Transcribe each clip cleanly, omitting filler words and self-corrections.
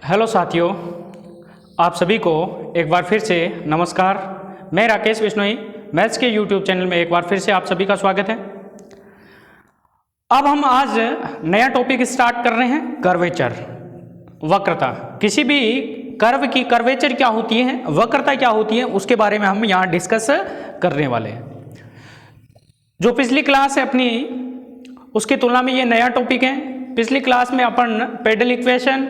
Hello साथियों, आप सभी को एक बार फिर से नमस्कार। मैं राकेश बिश्नोई मैथ्स के यूट्यूब चैनल में एक बार फिर से आप सभी का स्वागत है। अब हम आज नया टॉपिक स्टार्ट कर रहे हैं, कर्वेचर, वक्रता। किसी भी कर्व की कर्वेचर क्या होती है, वक्रता क्या होती है, उसके बारे में हम यहाँ डिस्कस करने वाले हैं। जो पिछली क्लास है अपनी, उसकी तुलना में ये नया टॉपिक है। पिछली क्लास में अपन पेडल इक्वेशन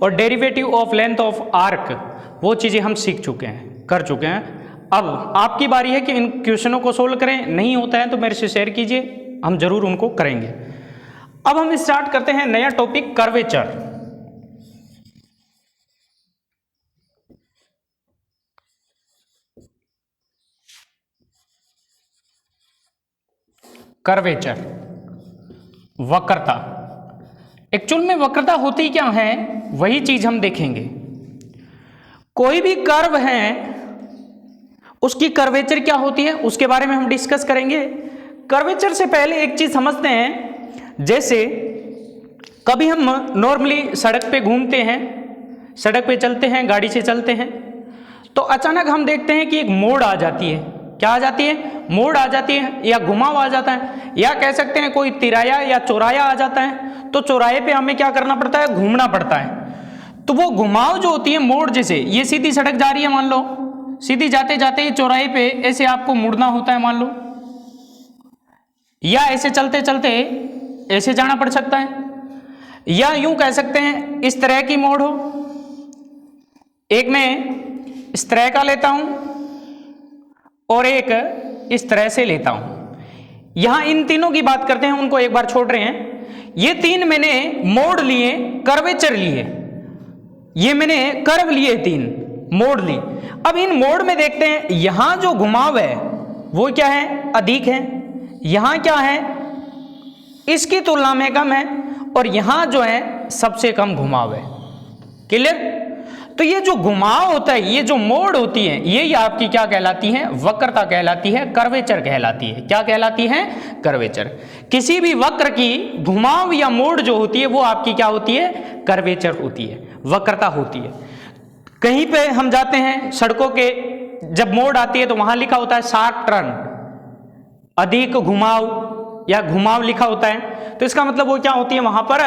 और derivative of length of arc, वो चीज़ें हम सीख चुके हैं, कर चुके हैं। अब आपकी बारी है कि इन क्वेश्चनों को सोल्व करें। नहीं होता है तो मेरे से शेयर कीजिए, हम जरूर उनको करेंगे। अब हम स्टार्ट करते हैं नया टॉपिक, कर्वेचर। कर्वेचर, वक्रता। एक्चुअल में वक्रता होती क्या है, वही चीज हम देखेंगे। कोई भी कर्व है, उसकी कर्वेचर क्या होती है, उसके बारे में हम डिस्कस करेंगे। कर्वेचर से पहले एक चीज समझते हैं। जैसे कभी हम नॉर्मली सड़क पे घूमते हैं, सड़क पे चलते हैं, गाड़ी से चलते हैं, तो अचानक हम देखते हैं कि एक मोड़ आ जाती है। क्या आ जाती है? मोड़ आ जाती है, या घुमाव आ जाता है, या कह सकते हैं कोई तिराया या चौराया आ जाता है। तो चौराहे पे हमें क्या करना पड़ता है? घूमना पड़ता है। तो वो घुमाव जो होती है, मोड़, जैसे ये सीधी सड़क जा रही है, मान लो सीधी जाते जाते चौराहे पे ऐसे आपको मुड़ना होता है, मान लो, या ऐसे चलते चलते ऐसे जाना पड़ सकता है, या यूं कह सकते हैं इस तरह की मोड़ हो। एक मैं इस तरह का लेता हूं और एक इस तरह से लेता हूं। यहां इन तीनों की बात करते हैं, उनको एक बार छोड़ रहे हैं। ये तीन मैंने मोड़ लिए, कर्वेचर लिए, ये मैंने कर्व लिए, तीन मोड़ लिए। अब इन मोड़ में देखते हैं, यहां जो घुमाव है वो क्या है? अधिक है। यहां क्या है? इसकी तुलना में कम है। और यहां जो है सबसे कम घुमाव है। क्लियर? तो ये जो घुमाव होता है, ये जो मोड़ होती है, ये आपकी क्या कहलाती है? वक्रता कहलाती है, कर्वेचर कहलाती है। क्या कहलाती है? कर्वेचर। किसी भी वक्र की घुमाव या मोड़ जो होती है, वो आपकी क्या होती है? कर्वेचर होती है, वक्रता होती है। कहीं पे हम जाते हैं, सड़कों के जब मोड़ आती है तो वहां लिखा होता है शार्प टर्न, अधिक घुमाव या घुमाव लिखा होता है। तो इसका मतलब वो क्या होती है? वहां पर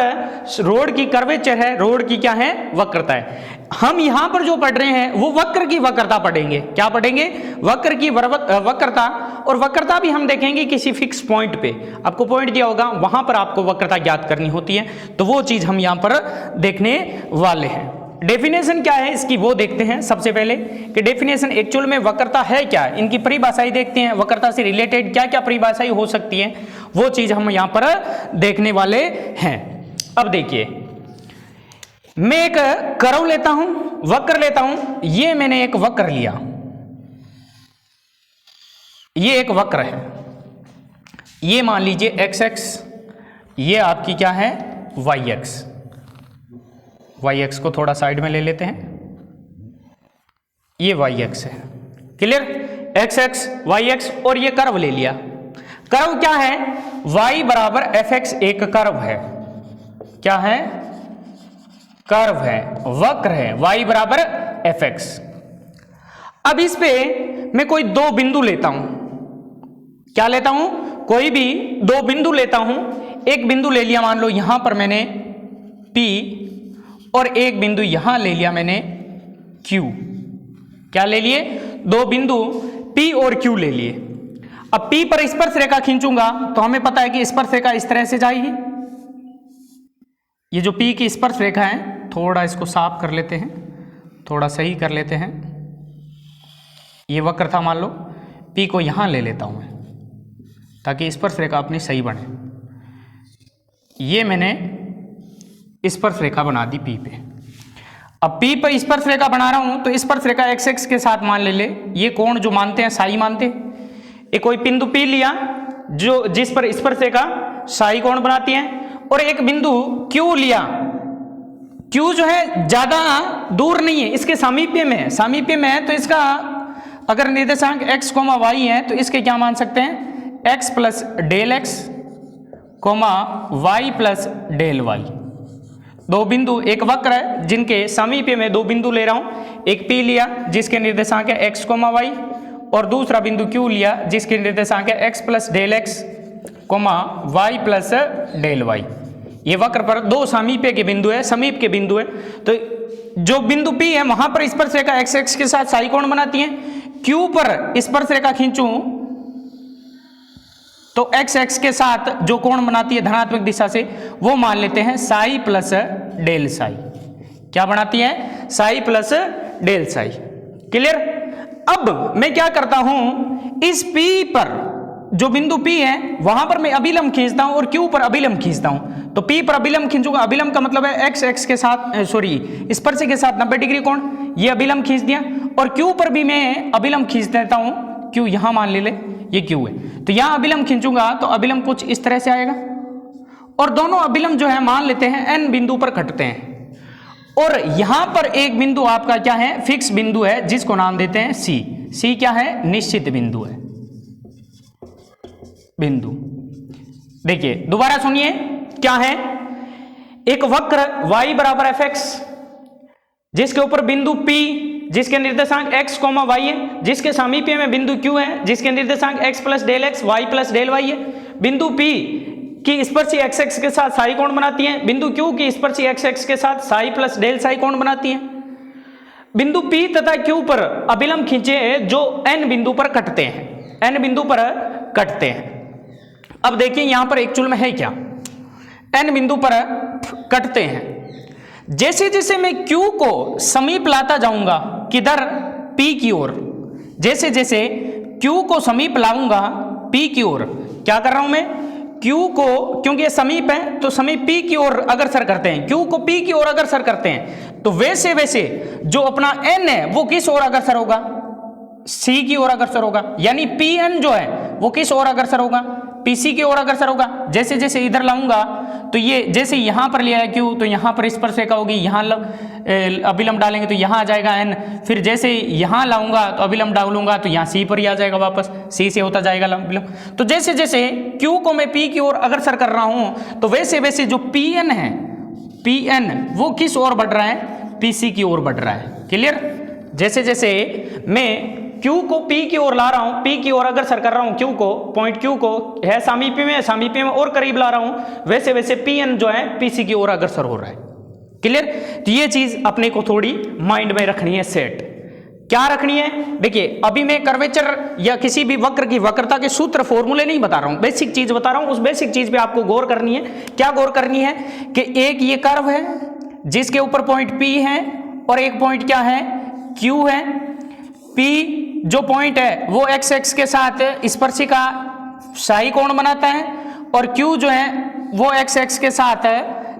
रोड की कर्वेचर है, रोड की क्या है? वक्रता है। हम यहां पर जो पढ़ रहे हैं वो वक्र की वक्रता पढ़ेंगे। क्या पढ़ेंगे? वक्र की वक्रता। और वक्रता भी हम देखेंगे किसी फिक्स पॉइंट पे, आपको पॉइंट दिया होगा, वहां पर आपको वक्रता ज्ञात करनी होती है। तो वो चीज हम यहां पर देखने वाले हैं। डेफिनेशन क्या है इसकी, वो देखते हैं सबसे पहले कि डेफिनेशन एक्चुअल में वक्रता है क्या। इनकी परिभाषाएं देखते हैं, वक्रता से रिलेटेड क्या क्या परिभाषाएं हो सकती है, वो चीज हम यहां पर देखने वाले हैं। अब देखिए, मैं एक कर्व लेता हूं, वक्र लेता हूं। ये मैंने एक वक्र लिया, ये एक वक्र है, ये मान लीजिए एक्स एक्स, ये आपकी क्या है? Y x. वाई एक्स को थोड़ा साइड में ले लेते हैं, ये वाई एक्स है। Clear? X x, y x, और ये कर्व ले लिया। कर्व क्या है? y बराबर एफ एक्स एक कर्व है। क्या है? कर्व है, वक्र है, y बराबर एफ एक्स। अब इस पे मैं कोई दो बिंदु लेता हूं। क्या लेता हूं? कोई भी दो बिंदु लेता हूं। एक बिंदु ले लिया, मान लो यहां पर मैंने P, और एक बिंदु यहां ले लिया मैंने Q। क्या ले लिए? दो बिंदु P और Q ले लिए। अब P पर स्पर्श रेखा खींचूंगा तो हमें पता है कि स्पर्श रेखा इस तरह से जाएगी। ये जो P की स्पर्श रेखा है, थोड़ा इसको साफ कर लेते हैं, थोड़ा सही कर लेते हैं। ये वक्र था, मान लो P को यहां ले लेता हूं मैं, ताकि स्पर्श रेखा अपनी सही बने। ये मैंने स्पर्श रेखा बना दी P पे। अब P पर स्पर्श रेखा बना रहा हूं तो स्पर्श रेखा एक्स एक्स के साथ मान ले ये कोण जो मानते हैं साई मानते हैं। एक कोई बिंदु P लिया जो जिस पर स्पर्श रेखा साई कोण बनाती है, और एक बिंदु Q लिया। Q जो है ज्यादा दूर नहीं है, इसके सामीप्य में है, सामीप्य में है। तो इसका अगर निर्देशांक x, y है तो इसके क्या मान सकते हैं? x plus del x, y plus del y। दो बिंदु, एक वक्र है जिनके समीप में दो बिंदु ले रहा हूं, एक P लिया जिसके निर्देशांक है x, y और दूसरा बिंदु Q लिया जिसके निर्देशांक है x plus del x, y plus del y। ये वक्र पर दो समीप के बिंदु है, समीप के बिंदु है। तो जो बिंदु P है वहां पर स्पर्शरेखा x एक्स के साथ साई कोण बनाती है। Q पर स्पर्शरेखा खींचूं तो x एक्स के साथ जो कोण बनाती है धनात्मक दिशा से वो मान लेते हैं साई प्लस डेल साई। क्या बनाती है? Psi plus del psi. Clear? अब मैं क्या करता हूं, इस P पर जो बिंदु P है वहां पर मैं अभिलंब खींचता हूं और Q पर अभिलंब खींचता हूं। तो P पर अभिलंब खींचूंगा, अभिलंब का मतलब है x एक्स के साथ स्पर्श के साथ 90 डिग्री कोण, ये अभिलंब खींच दिया। और Q पर भी मैं अभिलंब खींच देता हूं, Q यहां मान ले ये Q है, तो यहां अभिलंब खींचूंगा तो अभिलंब कुछ इस तरह से आएगा। और दोनों अभिलंब जो है मान लेते हैं n बिंदु पर कटते हैं। और यहां पर एक बिंदु आपका क्या है? फिक्स बिंदु है जिसको नाम देते हैं C। C क्या है? निश्चित बिंदु है। बिंदु देखिए दोबारा सुनिए क्या है। एक वक्र y बराबर fx जिसके ऊपर बिंदु P जिसके निर्देशांक x, y है, जिसके समीप में बिंदु Q है जिसके निर्देशांक x plus del x, y plus del y है। बिंदु P की स्पर्शी x एक्स के साथ साई कोण बनाती है, बिंदु Q की स्पर्शी x एक्स के साथ साई प्लस डेल साई कोण बनाती है। बिंदु P तथा Q पर अभिलंब खींचे जो n बिंदु पर कटते हैं, n बिंदु पर कटते हैं। अब देखिए यहां पर एक्चुअल में है क्या, n बिंदु पर कटते हैं। जैसे जैसे मैं Q को समीप लाता जाऊंगा, किधर? P की ओर। जैसे जैसे Q को समीप लाऊंगा P की ओर, क्या कर रहा हूं मैं? Q को, क्योंकि ये समीप है तो समीप P की ओर अग्रसर करते हैं, Q को P की ओर अग्रसर करते हैं। तो वैसे वैसे जो अपना n है वो किस ओर अग्रसर होगा? C की ओर अग्रसर होगा। यानी Pn जो है वो किस ओर अग्रसर होगा? PC की ओर अग्रसर होगा। जैसे जैसे इधर लाऊंगा तो ये, जैसे यहां पर लिया है Q तो यहां पर स्पर्शरेखा होगी, यहां अभिलंब डालेंगे तो यहां आ जाएगा n। फिर जैसे यहां लाऊंगा तो अभिलंब डालूंगा तो यहां C पर ही आ जाएगा, वापस C से होता जाएगा अभिलंब। तो जैसे जैसे Q को मैं P की ओर अग्रसर कर रहा हूं तो वैसे वैसे जो Pn है, Pn वो किस ओर बढ़ रहा है? PC की ओर बढ़ रहा है। क्लियर? जैसे जैसे मैं Q को P की ओर ला रहा हूं, P की ओर अग्रसर कर रहा हूं, Q को, पॉइंट Q को है सामीप्य में और करीब ला रहा हूं, वैसे वैसे Pn जो है PC की ओर अग्रसर हो रहा है। क्लियर? तो ये चीज अपने को थोड़ी माइंड में रखनी है सेट। क्या रखनी है? देखिए अभी मैं कर्वेचर या किसी भी वक्र की वक्रता के सूत्र फॉर्मूले नहीं बता रहा हूं, बेसिक चीज बता रहा हूं। उस बेसिक चीज पे आपको गौर करनी है। क्या गौर करनी है? कि एक ये कर्व है जिसके ऊपर पॉइंट P है और एक पॉइंट क्या है? Q है। P जो पॉइंट है वो x एक्स के साथ स्पर्शिका साई कोण बनाता है और Q जो है वो x एक्स के साथ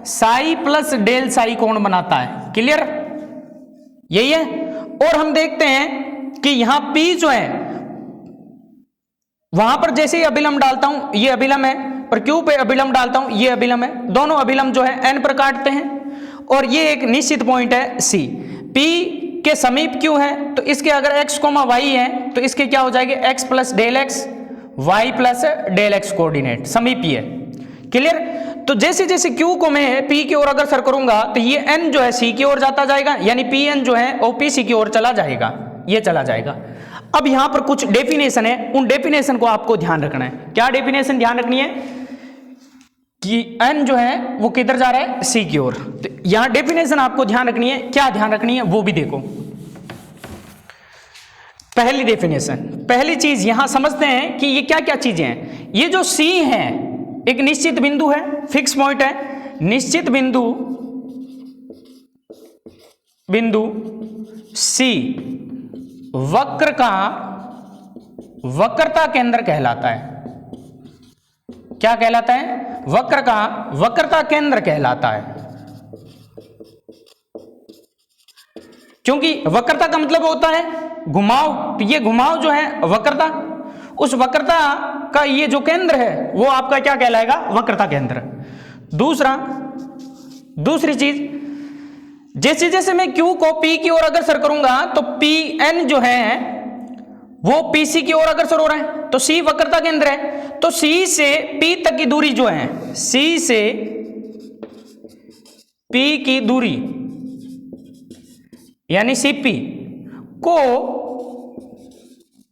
साई प्लस डेल साई कोण बनाता है। क्लियर? यही है। और हम देखते हैं कि यहां P जो है वहां पर जैसे ही अभिलंब डालता हूं ये अभिलंब है और Q पे अभिलंब डालता हूं ये अभिलंब है। दोनों अभिलंब जो है n पर काटते हैं और ये एक निश्चित पॉइंट है C। P के समीप Q है तो इसके अगर x, y है तो इसके क्या हो जाएंगे? x plus del x, y plus del x coordinate समीपी है। क्लियर? तो जैसे जैसे Q को मैं P की ओर अग्रसर करूंगा तो ये n जो है C की ओर जाता जाएगा, यानी Pn जो है वो PC की ओर चला जाएगा, ये चला जाएगा। अब यहां पर कुछ डेफिनेशन है, उन डेफिनेशन को आपको ध्यान रखना है। क्या डेफिनेशन ध्यान रखनी है? कि n जो है वो किधर जा रहा है? C की ओर। तो यहां डेफिनेशन आपको ध्यान रखनी है। क्या ध्यान रखनी है वो भी देखो। पहली डेफिनेशन, पहली चीज यहां समझते हैं कि ये क्या क्या चीजें हैं। ये जो C है एक निश्चित बिंदु है, फिक्स पॉइंट है। निश्चित बिंदु C वक्र का वक्रता केंद्र कहलाता है। क्या कहलाता है? वक्र का वक्रता केंद्र कहलाता है। क्योंकि वक्रता का मतलब होता है घुमाव, तो ये घुमाव जो है वक्रता, उस वक्रता का ये जो केंद्र है वो आपका क्या कहलाएगा? वक्रता केंद्र। दूसरी चीज, जैसे जैसे मैं Q को P की ओर अग्रसर करूंगा तो Pn जो है वो PC की ओर अग्रसर हो रहा है, तो C वक्रता केंद्र है। तो C से P तक की दूरी जो है, C से P की दूरी यानी CP को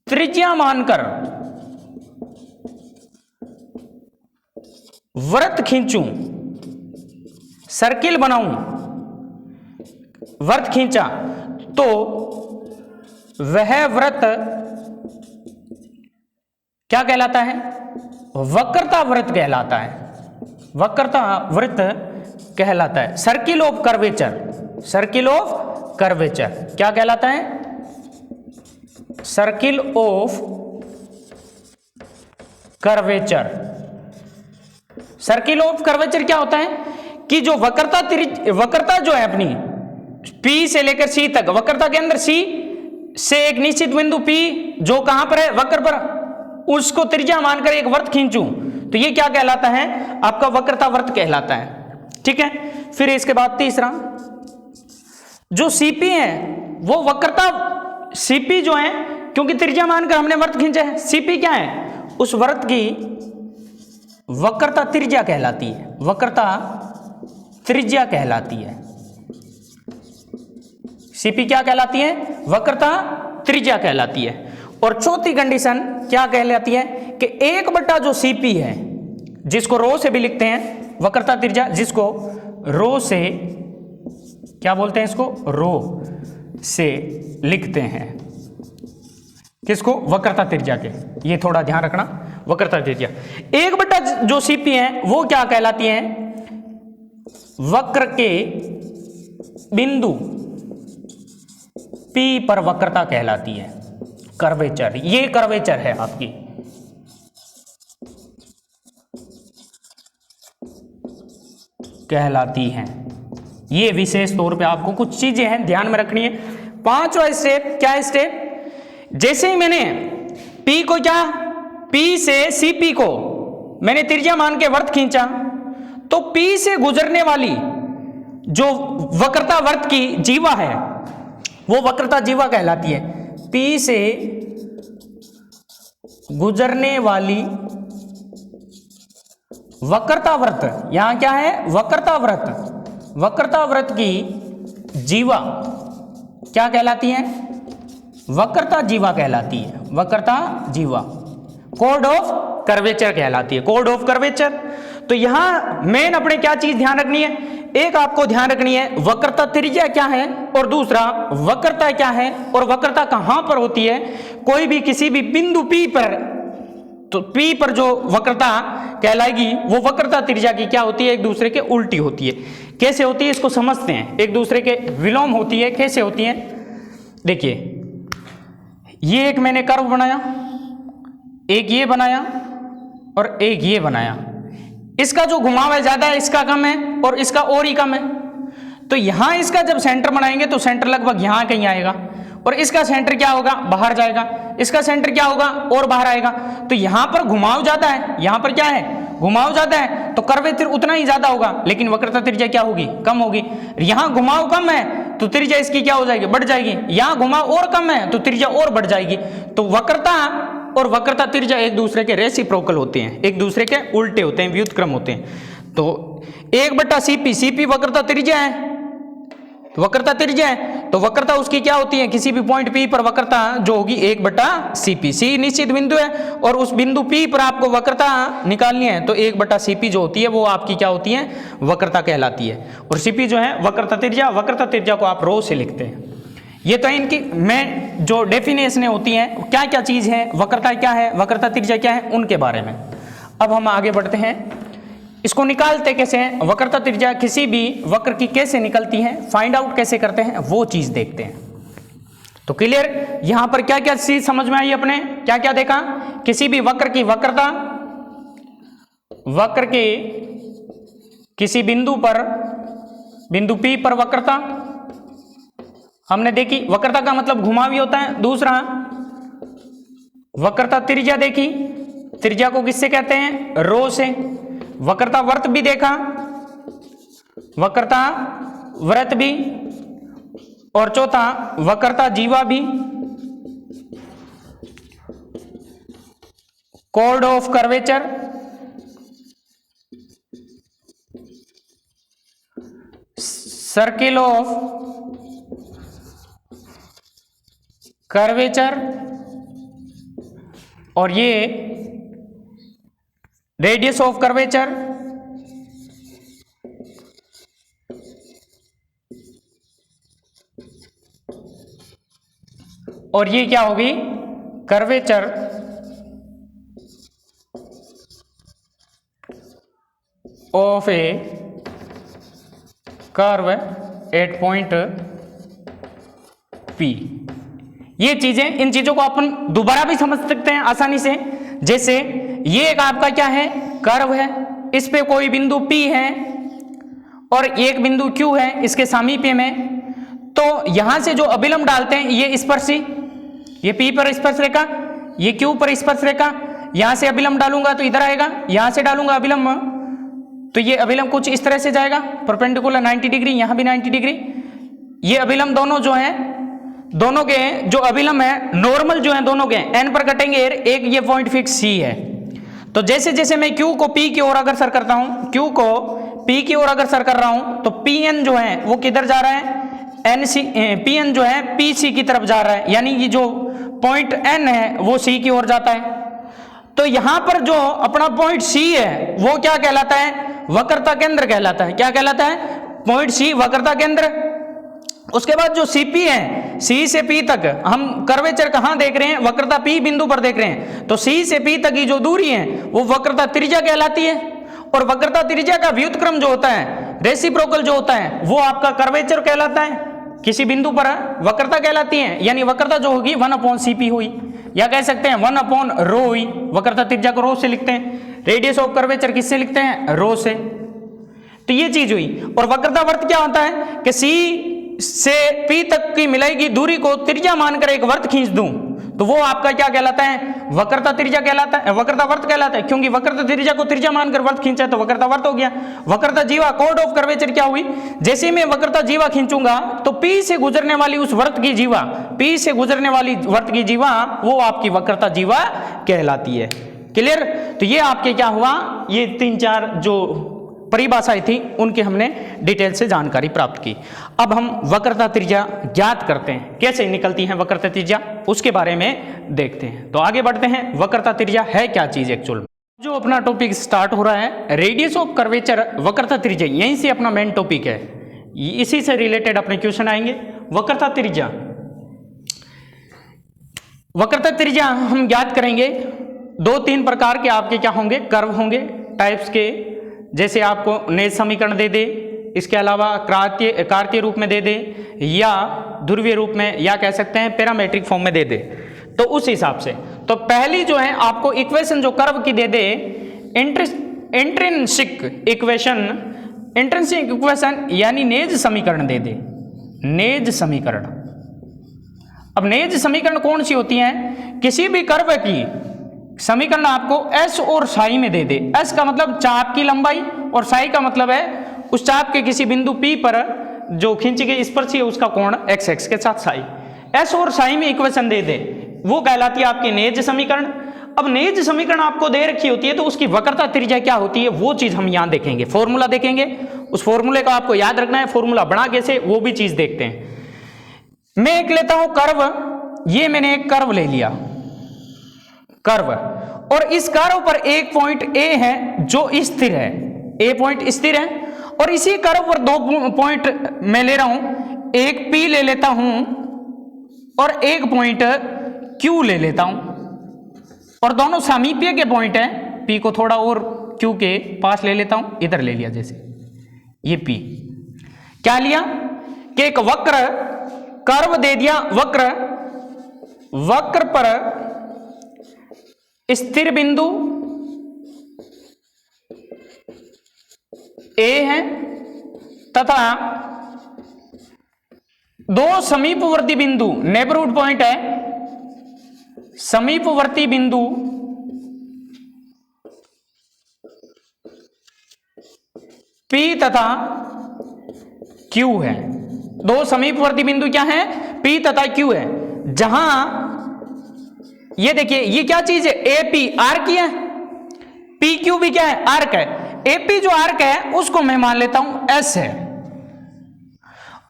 त्रिज्या मानकर वृत्त खींचूं, सर्किल बनाऊं, वृत्त खींचा तो वह वृत्त क्या कहलाता है? वक्रता वृत्त कहलाता है। वक्रता वृत्त कहलाता है। Circle of curvature, circle of curvature क्या कहलाता है? Circle of curvature. Circle of curvature क्या होता है कि जो वक्रता जो है अपनी P से लेकर C तक, वक्रता के अंदर C से एक निश्चित बिंदु P जो कहां पर है? वक्र पर, उसको त्रिज्या मानकर एक वृत्त खींचूं तो ये क्या कहलाता है? आपका वक्रता वृत्त कहलाता है। ठीक है। फिर इसके बाद तीसरा, जो CP है वो वक्रता, CP जो है क्योंकि त्रिज्या मानकर हमने वृत्त खींचा है, CP क्या है? उस वृत्त की वक्रता त्रिज्या कहलाती है। वक्रता त्रिज्या कहलाती है। CP क्या कहलाती है? वक्रता त्रिज्या कहलाती है। और चौथी कंडीशन क्या कहलाती है कि 1/, जो CP है जिसको रो से भी लिखते हैं, वक्रता त्रिज्या, जिसको रो से क्या बोलते हैं? इसको रो से लिखते हैं। किसको? वक्रता त्रिज्या के। ये थोड़ा ध्यान रखना, वक्रता त्रिज्या 1/, जो CP है वो क्या कहलाती है? वक्र के बिंदु P पर वक्रता कहलाती है। कर्वेचर, ये कर्वेचर है आपकी। कहलाती हैं। ये विशेष तौर पे आपको कुछ चीजें हैं ध्यान में रखनी है। 5वां स्टेप क्या स्टेप? जैसे ही मैंने P को क्या, P से CP को मैंने त्रिज्या मान के वृत्त खींचा तो P से गुजरने वाली जो वक्रता वृत्त की जीवा है वो वक्रता जीवा कहलाती है। P से गुजरने वाली वक्रता वृत्त, यहां क्या है? वक्रता वृत्त। वक्रता वृत्त की जीवा क्या कहलाती है? वक्रता जीवा कहलाती है। वक्रता जीवा कोड ऑफ कर्वेचर कहलाती है। Code of curvature. तो यहां मेन अपने क्या चीज ध्यान रखनी है? एक आपको ध्यान रखनी है वक्रता त्रिज्या क्या है, और दूसरा वक्रता क्या है, और वक्रता कहां पर होती है। कोई भी किसी भी बिंदु P पर, तो P पर जो वक्रता कहलाएगी वो वक्रता त्रिज्या की क्या होती है? एक दूसरे के उल्टी होती है। कैसे होती है इसको समझते हैं। एक दूसरे के विलोम होती है। कैसे होती है? देखिए, ये एक मैंने कर्व बनाया, एक ये बनाया और एक ये बनाया। इसका जो घुमाव है ज्यादा है, इसका कम है, और इसका और ही कम है। तो यहां इसका जब सेंटर बनाएंगे तो सेंटर लगभग यहां कहीं आएगा, और इसका सेंटर क्या होगा? बाहर जाएगा। इसका सेंटर क्या होगा? और बाहर आएगा। तो यहां पर घुमाव ज्यादा है, यहां पर क्या है? घुमाव ज्यादा है, तो कर्वेचर उतना ही ज्यादा होगा, लेकिन वक्रता त्रिज्या क्या होगी? कम होगी। यहां घुमाव कम है तो त्रिज्या इसकी क्या हो जाएगी? बढ़ जाएगी। यहां घुमाव और कम है तो त्रिज्या और बढ़ जाएगी। तो वक्रता और वक्रता त्रिज्या एक दूसरे के रेसिप्रोकल होते हैं, एक दूसरे के उल्टे होते हैं, व्युत्क्रम होते हैं। तो 1/CP, CP वक्रता त्रिज्या है, वक्रता त्रिज्या है, तो वक्रता उसकी क्या होती है? किसी भी पॉइंट P पर वक्रता जो होगी 1/CP। C निश्चित बिंदु है और उस बिंदु P पर आपको वक्रता निकालनी है, तो 1/CP जो होती है वो आपकी क्या होती है? वक्रता कहलाती है। और CP जो है वक्रता त्रिज्या, वक्रता त्रिज्या को आप रो से लिखते हैं। ये तो इनकी मैं जो डेफिनेशन होती हैं, क्या क्या चीज है, वक्रता क्या है, वक्रता त्रिज्या क्या है, उनके बारे में। अब हम आगे बढ़ते हैं, इसको निकालते कैसे हैं? वक्रता त्रिज्या किसी भी वक्र की कैसे निकलती है, फाइंड आउट कैसे करते हैं, वो चीज देखते हैं। तो क्लियर, यहां पर क्या क्या चीज समझ में आई अपने? क्या क्या देखा? किसी भी वक्र की वक्रता, वक्र के किसी बिंदु पर, बिंदु P पर वक्रता हमने देखी। वक्रता का मतलब घुमाव ही होता है। दूसरा वक्रता त्रिज्या देखी, त्रिज्या को किससे कहते हैं? रो से। वक्रता वृत्त भी देखा, वक्रता वृत्त भी, और चौथा वक्रता जीवा भी। Code of curvature, circle of curvature और ये रेडियस ऑफ कर्वेचर और ये क्या होगी curvature of A curve at point P. ये चीजें, इन चीजों को अपन दोबारा भी समझ सकते हैं आसानी से। जैसे ये एक आपका क्या है कर्व है, इस पे कोई बिंदु P है और एक बिंदु Q है इसके सामीप्य में, तो यहां से जो अभिलंब डालते हैं ये स्पर्शी, ये P पर स्पर्श रेखा, ये Q पर स्पर्श रेखा, यहां से अभिलंब डालूंगा तो इधर आएगा, यहां से डालूंगा अभिलंब तो ये अभिलंब कुछ इस तरह से जाएगा परपेंडिकुलर 90 डिग्री, यहां भी 90 डिग्री। ये अभिलंब दोनों जो है, दोनों के जो अभिलंब है नॉर्मल जो है दोनों के n पर कटेंगे, एक ये पॉइंट फिक्स C है। तो जैसे जैसे मैं Q को P की ओर अग्रसर करता हूं, Q को P की ओर अग्रसर कर रहा हूं तो Pn जो है वो किधर जा रहा है, Pn जो है PC की तरफ जा रहा है, यानी कि जो पॉइंट N है वो C की ओर जाता है। तो यहां पर जो अपना पॉइंट C है वो क्या कहलाता है, वक्रता केंद्र कहलाता है। क्या कहलाता है, पॉइंट C वक्रता केंद्र। उसके बाद जो CP है, C से P तक हम कर्वेचर कहां देख रहे हैं, वक्रता P बिंदु पर देख रहे हैं, तो C से P तक की जो दूरी है वो वक्रता त्रिज्या कहलाती है। और वक्रता त्रिज्या का व्युत्क्रम जो होता है, रेसिप्रोकल जो होता है, वो आपका कर्वेचर कहलाता है। किसी बिंदु पर वक्रता कहलाती है, यानी वक्रता जो होगी 1/CP हुई, या कह सकते हैं 1/ρ हुई। वक्रता त्रिज्या को रो से लिखते हैं, रेडियस ऑफ कर्वेचर किससे लिखते हैं, रो से। तो ये चीज हुई। और वक्रता वर्त क्या होता है कि C से P तक की मिलाई की दूरी को त्रिज्या मानकर एक वर्त खींच दूं तो वो आपका क्या कहलाता है, वक्रता त्रिज्या कहलाता है, वक्रता वर्त कहलाता है। क्योंकि वक्रता त्रिज्या को त्रिज्या मानकर वर्त खींचा तो वक्रता वर्त हो गया। वक्रता जीवा कोड ऑफ कर्वेचर क्या हुई, जैसे मैं वक्रता जीवा खींचूंगा तो P से गुजरने वाली उस वर्त की जीवा, P से गुजरने वाली वर्त की जीवा वो आपकी वक्रता जीवा कहलाती है। क्लियर। तो ये आपके क्या हुआ, ये 3-4 जो परिभाषाएं थी उनकी हमने डिटेल से जानकारी प्राप्त की। अब हम वक्रता त्रिज्या ज्ञात करते हैं, कैसे निकलती है वक्रता त्रिज्या उसके बारे में देखते हैं। तो आगे बढ़ते हैं, वक्रता त्रिज्या है क्या चीज एक्चुअल में। जो अपना टॉपिक स्टार्ट हो रहा है रेडियस ऑफ कर्वेचर वक्रता त्रिज्या, यहीं से अपना मेन टॉपिक है, इसी से रिलेटेड अपने क्वेश्चन आएंगे। वक्रता त्रिज्या, वक्रता त्रिज्या हम ज्ञात करेंगे 2-3 प्रकार के आपके क्या होंगे, कर्व होंगे टाइप्स के। जैसे आपको नेज समीकरण दे दे, इसके अलावा कार्तीय रूप में दे दे, या ध्रुवीय रूप में, या कह सकते हैं पैरामेट्रिक फॉर्म में दे दे। तो उस हिसाब से तो पहली जो है आपको इक्वेशन जो कर्व की दे दे, इंट्रिंसिक इक्वेशन यानी नेज समीकरण दे दे, नेज समीकरण। अब नेज समीकरण कौन सी होती है, किसी भी कर्व की समीकरण आपको S और साई में दे दे। S का मतलब चाप की लंबाई और साई का मतलब है उस चाप के किसी बिंदु P पर जो खींची गई स्पर्शी है उसका कोण x के साथ साई। S और साई में इक्वेशन दे दे, वो कहलाती है आपकी नेज समीकरण। अब नेज समीकरण आपको दे रखी होती है तो उसकी वक्रता त्रिज्या क्या होती है वो चीज हम यहां देखेंगे, फॉर्मूला देखेंगे। उस फॉर्मूले का आपको याद रखना है, फॉर्मूला बना कैसे वो भी चीज देखते हैं। मैं एक लेता हूं कर्व, ये मैंने एक कर्व ले लिया कर्व, और इस कर्व पर एक पॉइंट A है जो स्थिर है, A पॉइंट स्थिर है, और इसी कर्व पर 2 पॉइंट मैं ले रहा हूं, एक P ले लेता हूं और एक पॉइंट Q ले लेता हूं, और दोनों सामीप्य के पॉइंट हैं। P को थोड़ा और Q के पास ले लेता हूं, इधर ले लिया, जैसे ये P क्या लिया कि एक वक्र कर्व दे दिया, वक्र पर स्थिर बिंदु A है तथा 2 समीपवर्ती बिंदु, नेबरहुड पॉइंट है, समीपवर्ती बिंदु P तथा Q है। 2 समीपवर्ती बिंदु क्या है, P तथा Q है। जहां ये देखिए ये क्या चीज है, AP आर्क है, PQ भी क्या है, आर्क है। AP जो आर्क है उसको मैं मान लेता हूं S है।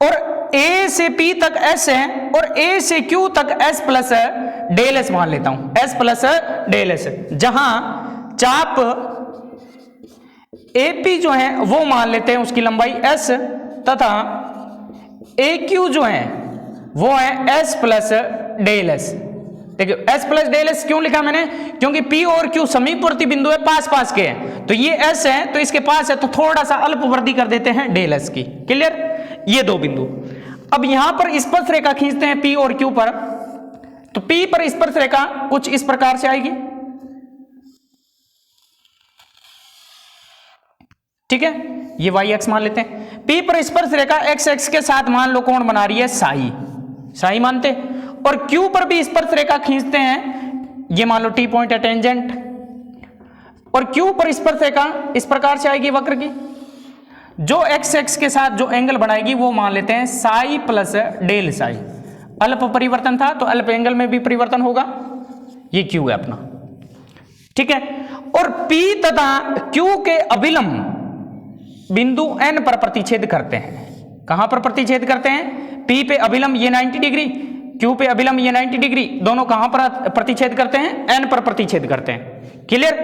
और ए से पी तक एस है और ए से क्यू तक एस प्लस डेल एस मान लेता हूं, एस प्लस डेल एस, जहां चाप एपी जो है वो मान लेते हैं उसकी लंबाई एस, तथा ए क्यू जो है वो है एस प्लस डेल एस। देखिए एस प्लस डेल एस क्यों लिखा मैंने, क्योंकि पी और क्यू समीपवर्ती बिंदु है, पास पास के हैं, तो ये एस है तो इसके पास है, तो थोड़ा सा अल्प वृद्धि कर देते हैं डेल एस की। क्लियर, ये दो बिंदु। अब यहां पर स्पर्श रेखा खींचते हैं पी और क्यू पर, तो पी पर स्पर्श रेखा कुछ इस प्रकार से आएगी, ठीक है, ये वाई एक्स मान लेते हैं। पी पर स्पर्श रेखा एक्स एक्स के साथ मान लो कौन बना रही है, साई, साई मानते, और क्यू पर भी स्पर्श रेखा खींचते हैं, ये मान लो टी पॉइंट है टेंजेंट, और क्यू पर स्पर्श रेखा इस प्रकार से आएगी वक्र की, जो एक्स एक्स के साथ जो एंगल बनाएगी वो मान लेते हैं साई प्लस डेल साई। अल्प परिवर्तन था तो अल्प एंगल में भी परिवर्तन होगा, ये क्यू है अपना, ठीक है। और P तथा Q के अभिलंब बिंदु N पर प्रतिच्छेद करते हैं। कहां पर प्रतिच्छेद करते हैं, P पे अभिलंब ये 90 डिग्री, Q पे अभिलंब ये 90 डिग्री, दोनों कहां पर प्रतिच्छेद करते हैं, N पर प्रतिच्छेद करते हैं। क्लियर,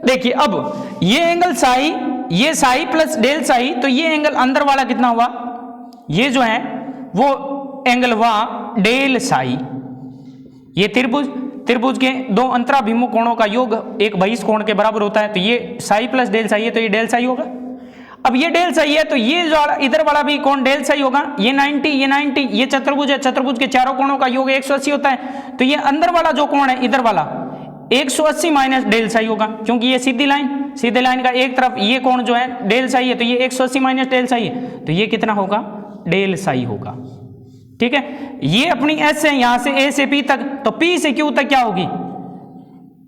देखिए अब ये एंगल साई, ये साई प्लस डेल साई, तो ये एंगल अंदर वाला कितना हुआ, ये जो है वो एंगल हुआ डेल साई। ये त्रिभुज, त्रिभुज के दो अंतराभिमुख कोणों का योग एक बहिष कोण के बराबर होता है, तो ये साई प्लस डेल साई है, तो ये डेल साई होगा। अब ये डेल साई है तो ये जो इधर वाला भी कोण डेल साई होगा, ये 90, ये 90, ये चतुर्भुज है, चतुर्भुज के चारों कोणों का योग 180 होता है, तो ये अंदर वाला जो कोण है इधर वाला 180 माइनस डेल साई होगा, क्योंकि ये सीधी लाइन, सीधे लाइन का एक तरफ ये कोण जो है डेल साई है, तो ये 180 माइनस डेल साई है, तो ये कितना होगा, डेल साई होगा, ठीक है। ये अपनी एस है, यहां से ए से पी तक, तो पी से क्यू तक क्या होगी,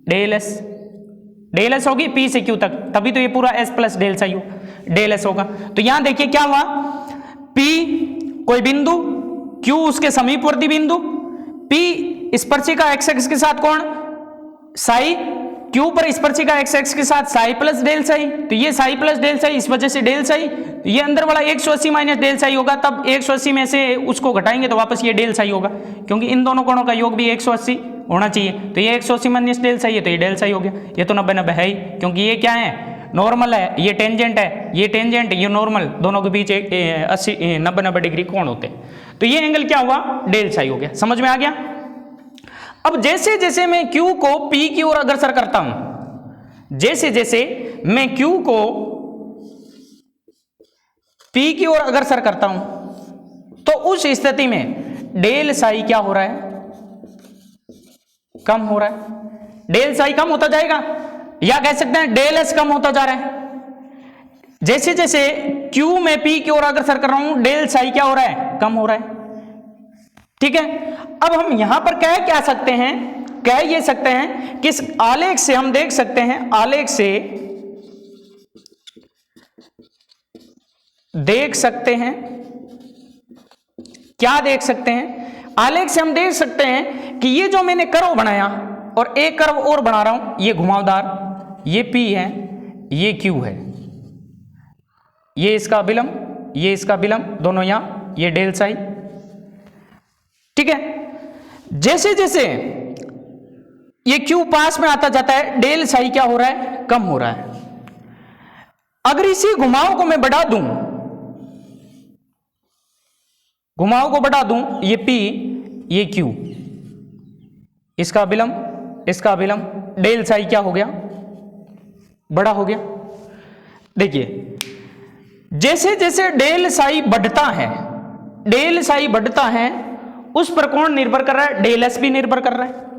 डेल एस, डेल एस होगी पी से क्यू तक, तभी तो ये पूरा एस प्लस डेल साई हो, डेल एस होगा। तो यहां देखिए क्या हुआ, पी कोई बिंदु, क्यू उसके समीपवर्ती बिंदु, पी स्पर्शिका एक्स एक्स के साथ कोण साई, क्यू पर स्पर्शिका एक्स एक्स के साथ साई प्लस डेल साई, तो ये साई प्लस डेल साई, इस वजह से डेल साई, तो ये अंदर वाला 180 माइनस डेल साई होगा, तब 180 में से उसको घटाएंगे तो वापस ये डेल साई होगा, क्योंकि इन दोनों कोणों का योग भी 180 होना चाहिए, तो ये 180 माइनस डेल साई है, तो ये डेल साई हो गया। ये तो 90 90 है ही, क्योंकि ये क्या है, नॉर्मल है, ये टेंजेंट है, ये टेंजेंट, ये नॉर्मल, दोनों के बीच 80 90 90 डिग्री कोण होते हैं, तो ये एंगल क्या हुआ, डेल साई हो गया। समझ में आ गया। अब जैसे जैसे मैं Q को P की ओर अग्रसर करता हूं, जैसे जैसे मैं Q को P की ओर अग्रसर करता हूं, तो उस स्थिति में डेल साई क्या हो रहा है, कम हो रहा है, डेल साई कम होता जाएगा, या कह सकते हैं डेल एस कम होता जा रहा है। जैसे जैसे Q में P की ओर अग्रसर कर रहा हूं, डेल साई क्या हो रहा है, कम हो रहा है, ठीक है। अब हम यहां पर कह सकते हैं, कह ये सकते हैं कि इस आलेख से हम देख सकते हैं, आलेख से देख सकते हैं, क्या देख सकते हैं, आलेख से हम देख सकते हैं कि ये जो मैंने कर्व बनाया और एक कर्व और बना रहा हूं, ये घुमावदार, ये P है, ये Q है, ये इसका अभिलंब, ये इसका विलंब, दोनों यहां, ये डेल साई, ठीक है। जैसे जैसे ये Q पास में आता जाता है, डेल साई क्या हो रहा है, कम हो रहा है। अगर इसी घुमाव को मैं बढ़ा दूं, घुमाव को बढ़ा दूं, ये P, ये Q, इसका विलंब, इसका विलंब, डेल साई क्या हो गया, बड़ा हो गया। देखिए जैसे जैसे डेल साई बढ़ता है, डेल साई बढ़ता है, उस पर कौन निर्भर कर रहा है, डेल एस भी निर्भर कर रहा है।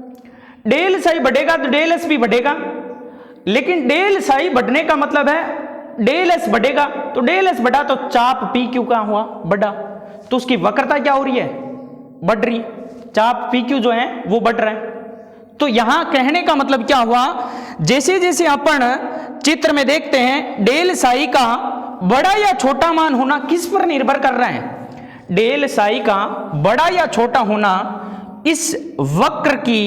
डेल साई बढ़ेगा तो डेल एस भी बढ़ेगा, लेकिन डेल साई बढ़ने का मतलब है डेल एस बढ़ेगा, तो डेल एस बढ़ा तो चाप पी क्यू का हुआ, बढ़ा, तो उसकी वक्रता क्या हो रही है, बढ़ रही है, चाप पी क्यू जो है वो बढ़ रहा है। तो यहां कहने का मतलब क्या हुआ, जैसे जैसे अपन चित्र में देखते हैं, डेल साई का बड़ा या छोटा मान होना किस पर निर्भर कर रहा है, डेल साई का बड़ा या छोटा होना इस वक्र की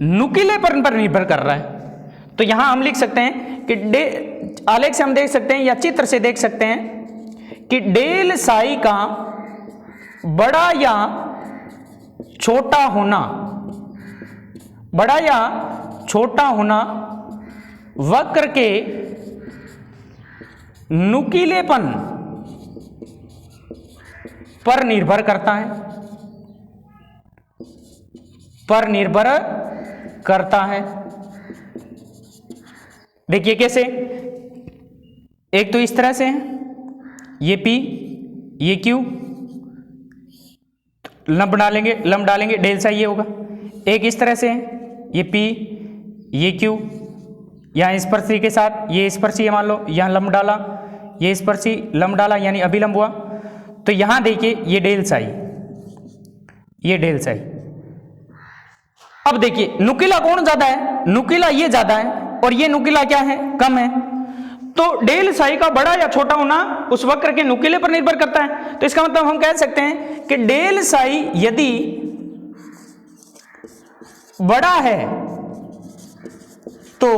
नुकीलेपन पर निर्भर कर रहा है। तो यहां हम लिख सकते हैं कि आलेख से हम देख सकते हैं या चित्र से देख सकते हैं कि डेल साई का बड़ा या छोटा होना, बड़ा या छोटा होना वक्र के नुकीलेपन पर निर्भर करता है, पर निर्भर करता है। देखिए कैसे, एक तो इस तरह से है, ये P ये Q, लंब डालेंगे डेल साई ये होगा। एक इस तरह से है, ये P ये Q, यहाँ स्पर्शी के साथ ये स्पर्शी मान लो, यहाँ लंब डाला, ये स्पर्शी लंब डाला यानी अभिलंब हुआ। तो यहाँ देखिए ये डेल साई, ये डेल साई। अब देखिए नुकीला कौन ज्यादा है, नुकीला ये ज्यादा है और ये नुकीला क्या है, कम है। तो डेल साई का बड़ा या छोटा होना उस वक्र के नुकीले पर निर्भर करता है। तो इसका मतलब हम कह सकते हैं कि डेल साई यदि बड़ा है तो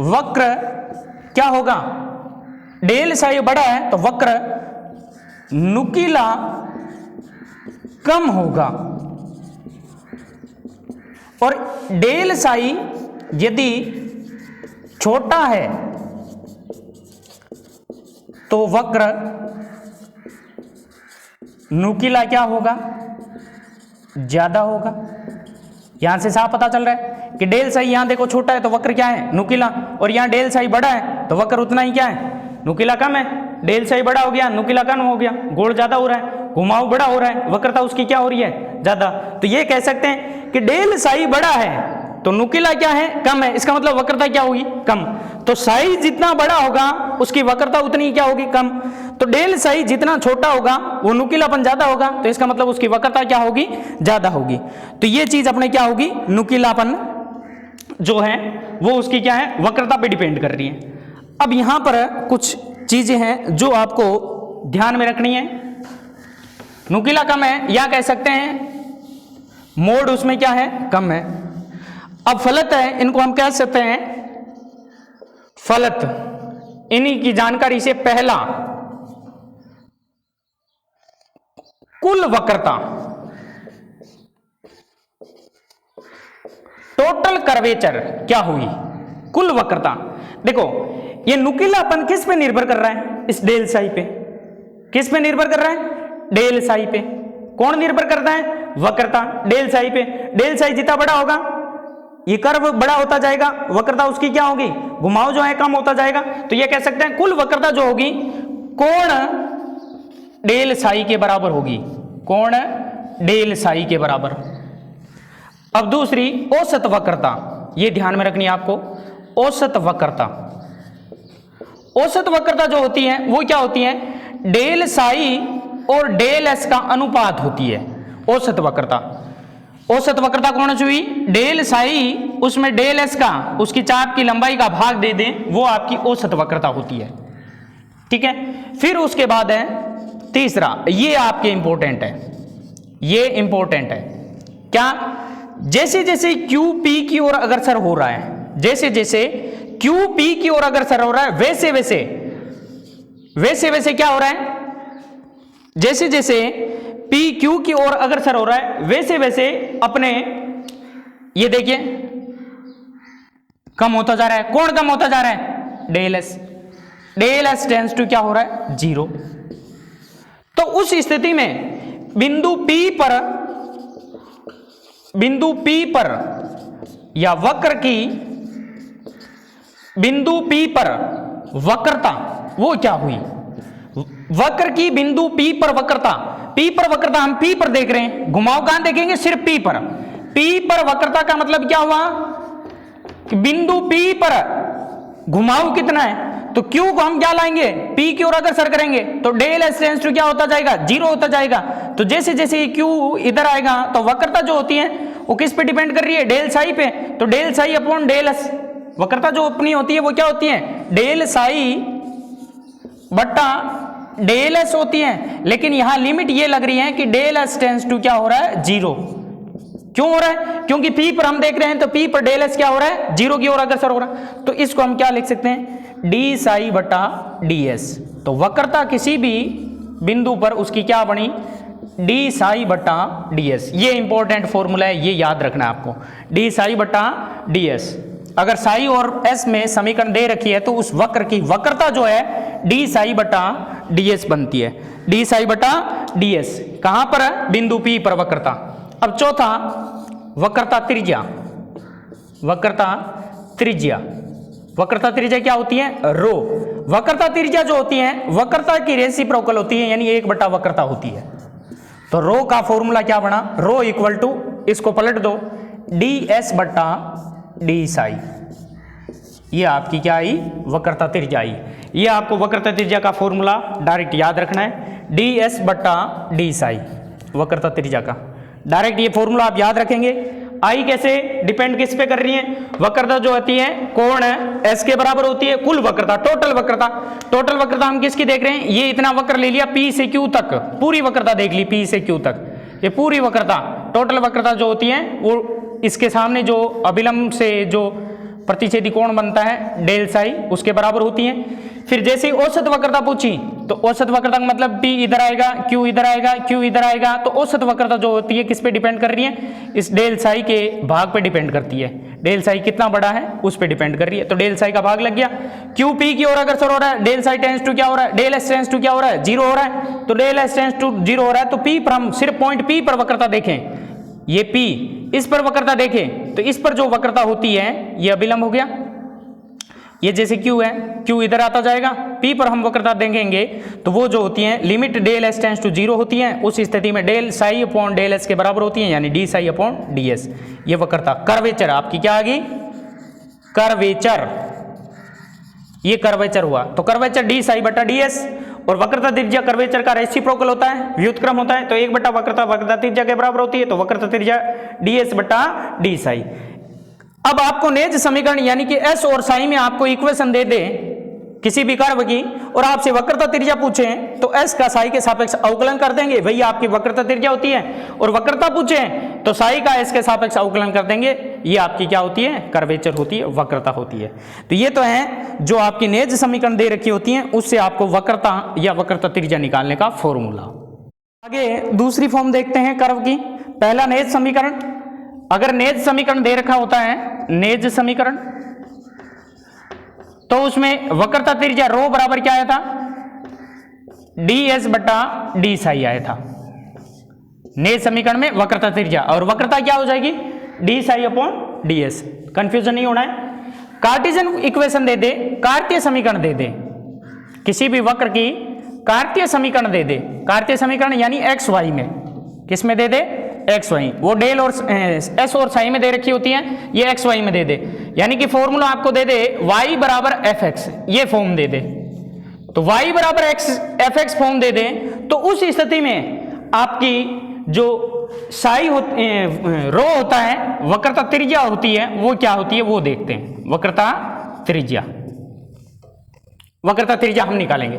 वक्र क्या होगा, डेल साई बड़ा है तो वक्र नुकीला कम होगा, और डेल साई यदि छोटा है तो वक्र नुकीला क्या होगा, ज्यादा होगा। यहां से साफ पता चल रहा है कि डेल साई यहां देखो छोटा है तो वक्र क्या है, नुकीला, और यहां डेल साई बड़ा है तो वक्र उतना ही क्या है, नुकीला कम है। डेल साई बड़ा हो गया, नुकीला कम हो गया, गोल ज्यादा हो रहा है, घुमाव बड़ा हो रहा है, वक्रता उसकी क्या हो रही है, ज्यादा। तो ये कह सकते हैं कि डेल साई बड़ा है तो नुकीला क्या है, कम है। इसका मतलब वक्रता क्या होगी, कम। तो साई जितना बड़ा होगा उसकी वक्रता उतनी क्या होगी, कम। तो डेल साई जितना छोटा होगा वो नुकीलापन ज्यादा होगा, तो इसका मतलब उसकी वक्रता क्या होगी, ज्यादा होगी। तो ये चीज अपने क्या होगी, नुकीलापन जो है वो उसकी क्या है, वक्रता पे डिपेंड कर रही है। अब यहां पर कुछ चीजें हैं जो आपको ध्यान में रखनी है। नुकीला कम है, या कह सकते हैं मोड उसमें क्या है, कम है। अब फलत है, इनको हम कह सकते हैं फलत। इन्हीं की जानकारी से पहला कुल वक्रता, टोटल कर्वेचर क्या हुई, कुल वक्रता। देखो ये नुकीलापन किस पे निर्भर कर रहा है, इस डेल साई पे। किस पे निर्भर कर रहा है, डेल साई पे। कौन निर्भर करता है, वक्रता, डेल साई पे। डेल साई जितना बड़ा होगा ये कर्व बड़ा होता जाएगा, वक्रता उसकी क्या होगी, घुमाव जो है कम होता जाएगा। तो ये कह सकते हैं कुल वक्रता जो होगी कोण डेल साई के बराबर होगी, कोण डेल साई के बराबर। अब दूसरी औसत वक्रता, ये ध्यान में रखनी है आपको, औसत वक्रता। औसत वक्रता जो होती है वो क्या होती है, डेल साई और डेल एस का अनुपात होती है औसत वक्रता। औसत वक्रता कौन सी हुई, डेल साई उसमें डेल एस का, उसकी चाप की लंबाई का भाग दे दें, वो आपकी औसत वक्रता होती है। ठीक है, फिर उसके बाद है तीसरा, ये आपके इंपॉर्टेंट है, ये इंपॉर्टेंट है क्या, जैसे जैसे क्यू पी की ओर अग्रसर हो रहा है, जैसे जैसे क्यू पी की ओर अग्रसर हो रहा है वैसे वैसे क्या हो रहा है, जैसे जैसे पी क्यू की ओर अग्रसर हो रहा है वैसे वैसे अपने ये देखिए कम होता जा रहा है। कौन कम होता जा रहा है, del s. Del s tends to क्या हो रहा है, 0। तो उस स्थिति में बिंदु P पर या वक्र की बिंदु P पर वक्रता वो क्या हुई, वक्र की बिंदु P पर वक्रता, P पर वक्रता हम P पर देख रहे हैं, घुमाव कहां देखेंगे, सिर्फ P पर। P पर वक्रता का मतलब क्या हुआ कि बिंदु P पर घुमाव कितना है, तो Q को हम क्या लाएंगे, P की ओर अग्रसर करेंगे तो डेल एस टेंस टू क्या होता जाएगा, 0 होता जाएगा। तो जैसे जैसे Q इधर आएगा तो वक्रता जो होती है वो किस पे डिपेंड कर रही है, डेल साई पे। तो del psi upon del s, वक्रता जो अपनी होती है वो क्या होती है, डेल साई बट्टा डेल एस होती है। लेकिन यहां लिमिट ये लग रही है कि डेल एस टेंस टू क्या हो रहा है, 0। क्यों हो रहा है, क्योंकि P पर हम देख रहे हैं तो P पर डेल एस क्या हो रहा है, 0 की ओर अग्रसर हो रहा है। तो इसको हम क्या लिख सकते हैं, डी साई बटा डी एस। तो वक्रता किसी भी बिंदु पर उसकी क्या बनी, डी साई बटा डी एस। ये इंपॉर्टेंट फॉर्मूला है, ये याद रखना है आपको, डी साई बटा डी एस। अगर साई और एस में समीकरण दे रखी है तो उस वक्र की वक्रता जो है डी साई बटा डी एस बनती है, डी साई बटा डी एस। कहां पर है, बिंदु पी पर वक्रता। अब चौथा, वक्रता त्रिज्या। वक्रता त्रिज्या, वक्रता त्रिज्या क्या होती है, रो। वक्रता त्रिज्या जो होती है वक्रता की रेसिप्रोकल होती है, यानी एक बटा वक्रता होती है। तो रो का फॉर्मूला क्या बना, रो इक्वल टू, इसको पलट दो, डी एस बटा डी साई। ये आपकी क्या आई, वक्रता त्रिज्या आई। ये आपको वक्रता त्रिज्या का फॉर्मूला डायरेक्ट याद रखना है, डी एस बटा डी साई, वक्रता त्रिज्या का डायरेक्ट ये फॉर्मूला आप याद रखेंगे। आई कैसे डिपेंड किस पे कर रही है, वक्रता जो होती है कोण एस के बराबर होती है कुल वक्रता, टोटल वक्रता। टोटल वक्रता हम किसकी देख रहे हैं, ये इतना वक्र ले लिया पी से क्यू तक, पूरी वक्रता देख ली पी से क्यू तक, ये पूरी वक्रता। टोटल वक्रता जो होती है वो इसके सामने जो अभिलंब से जो प्रतिच्छेदी कोण बनता है डेल साई, उसके बराबर होती है। फिर जैसे ही औसत वक्रता पूछी तो औसत वक्रता का मतलब P इधर आएगा, Q इधर आएगा, Q इधर आएगा, तो औसत वक्रता जो होती है किस पे डिपेंड कर रही है, इस डेल साई के भाग पे डिपेंड करती है। डेल साई कितना बड़ा है उस पे डिपेंड कर रही है, तो डेल साई का भाग लग गया। Q P की ओर अग्रसर हो रहा है, डेल साई टेंस टू क्या हो रहा है, डेल S टेंस टू क्या हो रहा है, 0 हो रहा है, तो डेल S टेंस टू 0 हो रहा है। तो P पर हम सिर्फ पॉइंट P पर वक्रता देखें, ये P, इस पर वक्रता देखें तो इस पर जो वक्रता होती है ये अभिलंब हो गया। ये जैसे Q है, Q इधर आता जाएगा, P पर हम वक्रता देखेंगे तो वो जो होती है limit del S tends to 0 होती है, उस स्थिति में del psi upon del S के बराबर होती है, यानी d psi upon d s. ये वक्रता कर्वेचर आपकी क्या आ गई, कर्वेचर, ये कर्वेचर हुआ। तो कर्वेचर डी साई बटा डी एस, और वक्रता त्रिज्या कर्वेचर का रेसिप्रोकल होता है, व्युत्क्रम होता है, तो एक बटा वक्रता वक्रता त्रिज्या के बराबर होती है, तो वक्रता त्रिज्या डी एस बटा डी साई। अब आपको नेज समीकरण यानी कि एस और साई में आपको इक्वेशन दे दे किसी भी कर्व की और आपसे वक्रता त्रिज्या पूछे तो एस का साई के सापेक्ष अवकलन कर देंगे, वही आपकी वक्रता त्रिज्या होती है। और वक्रता पूछे तो साई का एस के सापेक्ष अवकलन कर देंगे, ये आपकी क्या होती है, कर्वेचर होती है, वक्रता होती है। तो ये तो है जो आपकी नेज समीकरण दे रखी होती है, उससे आपको वक्रता या वक्रता त्रिज्या निकालने का फॉर्मूला। आगे दूसरी फॉर्म देखते हैं कर्व की। पहला नेज समीकरण, अगर नेज समीकरण दे रखा होता है, नेज समीकरण, तो उसमें वक्रता त्रिज्या रो बराबर क्या आया था, डी एस बटा डी साई आया था। नेज समीकरण में वक्रता त्रिज्या, और वक्रता क्या हो जाएगी, D psi upon d S. Confusion नहीं होना है। कार्टेशियन इक्वेशन दे दे, कार्तीय समीकरण दे दे, किसी भी वक्र की कार्तीय समीकरण दे दे, कार्तीय समीकरण यानी एक्स वाई में, किस में दे दे, एक्स वाई, वो डेल और एस और साई में दे रखी होती है, ये एक्स वाई में दे दे, यानी कि फॉर्मूला आपको दे दे y बराबर एफ एक्स, ये फॉर्म दे दे। तो y बराबर एफ एक्स फॉर्म दे दे, तो उस स्थिति में आपकी जो साई रो होता है, वक्रता त्रिज्या होती है, वो क्या होती है वो देखते हैं। वक्रता त्रिज्या, वक्रता त्रिज्या हम निकालेंगे।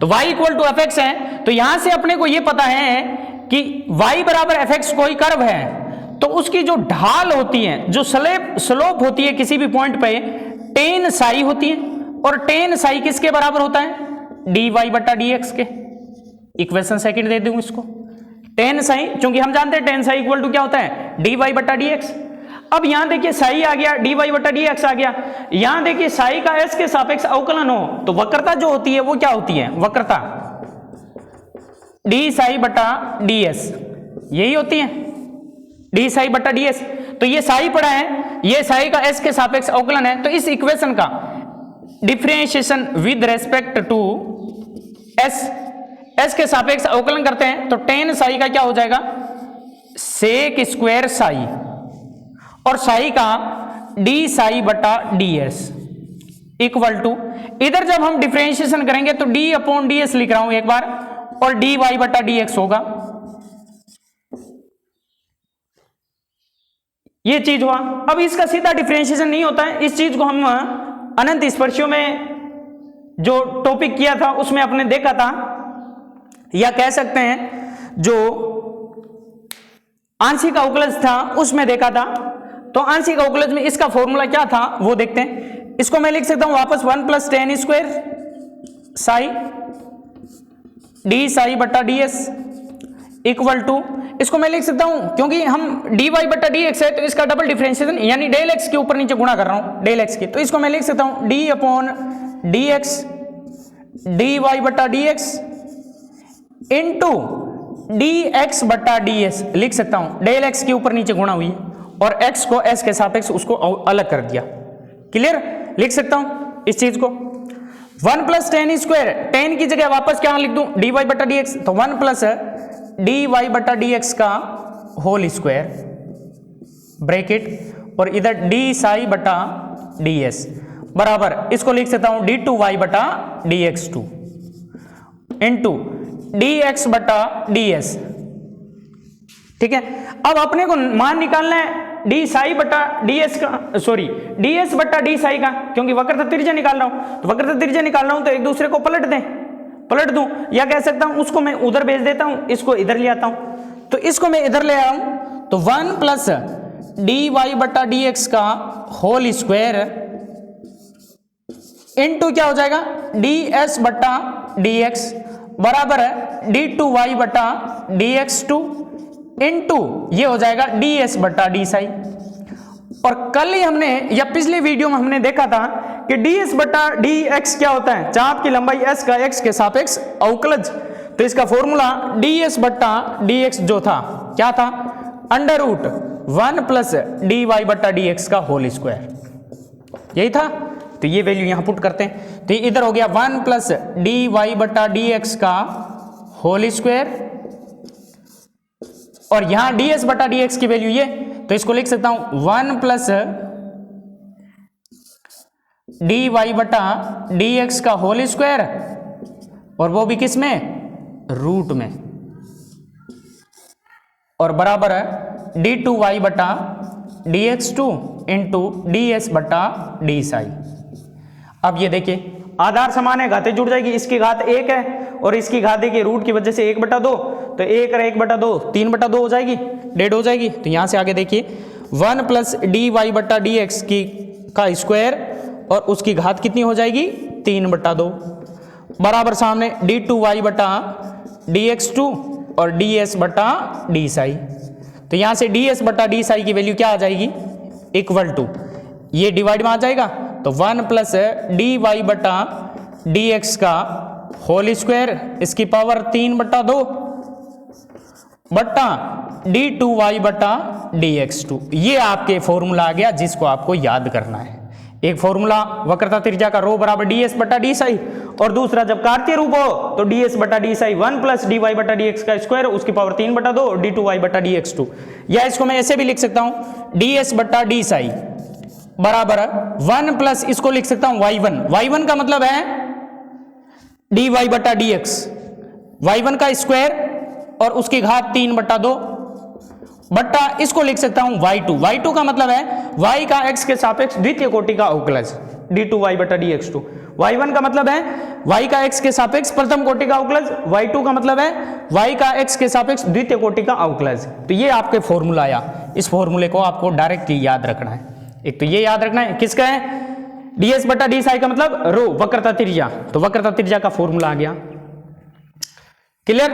तो y equal to f x है, तो यहां से अपने को ये पता है कि y बराबर एफ एक्स कोई कर्व है, तो उसकी जो ढाल होती है, जो स्लोप होती है किसी भी पॉइंट पे, टेन साई होती है, और टेन साई किसके बराबर होता है, डी वाई बटा डी एक्स के। इक्वेशन सेकंड दे दूं इसको, टेन साई, क्योंकि हम जानते हैं टेन साई इक्वल टू क्या होता है, डी वाई बटा डी एक्स। अब यहां देखिए साई आ गया, डी वाई बटा डी एक्स आ गया, यहां देखिए साई का एस के सापेक्ष अवकलन हो तो वक्रता जो होती है वो क्या होती है, वक्रता डी साई बटा डी एस, यही होती है, डी साई बटा डी एस। तो ये साई पड़ा है, ये साई का एस के सापेक्ष अवकलन है, तो इस इक्वेशन का differentiation with respect to s, s के सापेक्ष अवकलन करते हैं तो टेन साई का क्या हो जाएगा, सेक स्क्वायर साई, और साई का डी साई बटा डी एस इक्वल टू, इधर जब हम डिफरेंशिएशन करेंगे तो डी अपॉन डी एस लिख रहा हूं एक बार, और डी वाई बटा डी एक्स होगा। ये चीज हुआ। अब इसका सीधा डिफरेंशिएशन नहीं होता है, इस चीज को हम अनंत स्पर्शियों में जो टॉपिक किया था उसमें अपने देखा था, या कह सकते हैं जो आंशिक अवकलज था उसमें देखा था। तो आंशिक अवकलज में इसका फॉर्मूला क्या था वो देखते हैं। इसको मैं लिख सकता हूं वापस 1 + tan² साई डी साई बटा डी एस इक्वल टू, इसको मैं लिख सकता हूं क्योंकि हम डी वाई बटा डी एक्स है तो इसका डबल डिफरेंशिएशन यानी डेल एक्स के ऊपर नीचे गुणा कर रहा हूं डेल एक्स के, तो इसको मैं लिख सकता हूं d upon d x d y बटा d x into d x बटा डी एस लिख सकता हूं, डेल एक्स के ऊपर नीचे गुणा हुई और एक्स को एस के सापेक्ष उसको अलग कर दिया। क्लियर, लिख सकता हूं इस चीज को 1 प्लस टेन स्क्वायर, टेन की जगह वापस क्या लिख दूं डी वाई बटा डी एक्स, तो 1 प्लस डी वाई बटा डी एक्स का होल स्क्वायर ब्रैकेट और इधर डी साई बटा डी एस बराबर इसको लिख सकता हूं डी टू वाई बटा d x to into d x बटा डी एस। ठीक है, अब अपने को मान निकालना है डी साई बटा डी एस का, सॉरी डी एस बटा डी साई का, क्योंकि वक्रता त्रिज्या निकाल रहा हूं, तो वक्रता त्रिज्या निकाल रहा हूं तो एक दूसरे को पलट दूं, या कह सकता हूं उसको मैं उधर भेज देता हूं, इसको इधर ले आता हूं, तो इसको मैं इधर ले आऊं तो 1 प्लस डी वाई बटा डी एक्स का होल स्क्वायर इनटू क्या हो जाएगा डी एस बटा डी एक्स बराबर है डी टू वाई बटा डी एक्स टू इनटू ये हो जाएगा डी एस बटा डी साई। और कल ही हमने या पिछले वीडियो में हमने देखा था कि डी एस बटा डी एक्स क्या होता है, चाप की लंबाई एस का एक्स के सापेक्ष अवकलज, तो इसका फॉर्मूला डी एस बटा डी एक्स जो था क्या था under root 1 plus d y बटा डी एक्स का होल स्क्वायर, यही था। तो ये वैल्यू यहां पुट करते हैं, तो इधर हो गया 1 प्लस डी वाई बटा डी एक्स का होल स्क्वायर और यहां डी एस बटा डी एक्स की वैल्यू ये, तो इसको लिख सकता हूं 1 प्लस डी वाई बटा डी एक्स का होल स्क्वायर और वो भी किस में रूट में और बराबर है डी टू वाई बटा d x to into d s बटा डी साई। अब ये देखिए आधार समान है, घातें जुड़ जाएगी, इसकी घात 1 है और इसकी घात देखिए रूट की वजह से 1/2, तो 1 और 1/2 3/2 हो जाएगी, डेड हो जाएगी। तो यहां से आगे देखिए 1 प्लस डी वाई बटा डी एक्स की का स्क्वायर और उसकी घात कितनी हो जाएगी 3/2 बराबर सामने डी टू वाई बटा डी एक्स टू और डी एस बटा डी साई। तो यहां से डी एस बटा डी साई की वैल्यू क्या आ जाएगी इक्वल टू, ये डिवाइड में आ जाएगा तो 1 प्लस डी वाई बटा डी एक्स का होल स्क्वायर इसकी पावर 3/2 बटा डी टू वाई बटा डी एक्स टू। ये आपके फॉर्मूला आ गया जिसको आपको याद करना है। एक फॉर्मूला वक्रता त्रिज्या का रो बराबर डी एस बटा डी साई और दूसरा जब कार्तीय रूप हो तो डी एस बटा d psi 1 plus d y बटा डी एक्स का स्क्वायर उसकी पावर 3/2 डी टू वाई बटा डी एक्स टू, या इसको मैं ऐसे भी लिख सकता हूं डी एस बटा डी साई बराबर 1 प्लस इसको लिख सकता हूं y1 का मतलब है डी वाई बटा डी एक्स, y1 का स्क्वायर और उसकी घात 3/2 बट्टा इसको लिख सकता हूं y2 का मतलब है y का x के सापेक्ष द्वितीय कोटि का अवकलज डी टू वाई बटा डी एक्स टू। y1 का मतलब है y का x के सापेक्ष प्रथम कोटि का अवकलज, y2 का मतलब है y का x के सापेक्ष द्वितीय कोटि का अवकलज। तो ये आपके फॉर्मूला आया, इस फॉर्मूले को आपको डायरेक्टली याद रखना है। एक तो ये याद रखना है किसका है ds बटा डी साई का मतलब रो वक्रता त्रिज्या, तो वक्रता त्रिज्या का फॉर्मूला आ गया। क्लियर,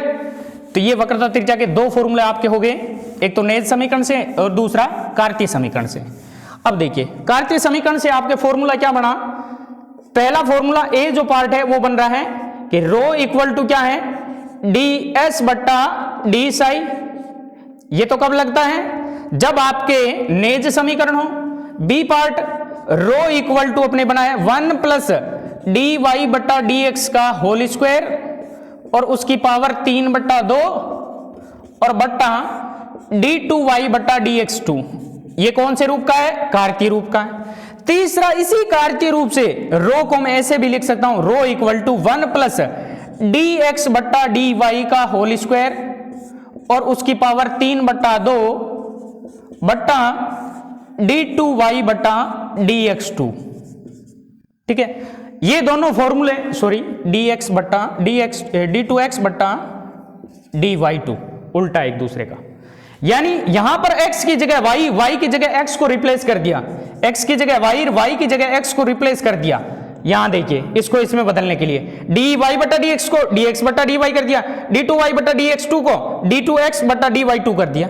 तो ये वक्रता त्रिज्या के दो फॉर्मूले आपके हो गए, एक तो नेज समीकरण से और दूसरा कार्तीय समीकरण से। अब देखिए कार्तीय समीकरण से आपके फॉर्मूला क्या बना, पहला फॉर्मूला ए जो पार्ट है वो बन रहा है कि रो इक्वल टू क्या है डी एस बटा डी साई। ये तो कब लगता है जब आपके नेज समीकरण हो। B part rho equal to अपने बनाया 1 प्लस डी वाई बटा डी एक्स का होल स्क्वायर और उसकी पावर 3/2 और बट्टा डी टू वाई बटा डी एक्स टू। ये कौन से रूप का है कार्तीय रूप का है। तीसरा इसी कार्तीय रूप से रो को मैं ऐसे भी लिख सकता हूं rho equal to 1 plus d x बटा डी वाई का होल स्क्वायर और उसकी पावर 3/2 बट्टा डी टू वाई बटा डी एक्स टू। ठीक है, ये दोनों फॉर्मूले सॉरी डी एक्स बटा डी टू एक्स बटा डी वाई टू उल्टा एक दूसरे का, यानी यहां पर x की जगह y की जगह x को रिप्लेस कर दिया, x की जगह y की जगह x को रिप्लेस कर दिया, यहां देखिए इसको इसमें बदलने के लिए डी वाई बटा डी एक्स को डी एक्स बटा डी वाई कर दिया, डी टू वाई बटा डी एक्स टू को डी टू एक्स बटा डी वाई टू कर दिया।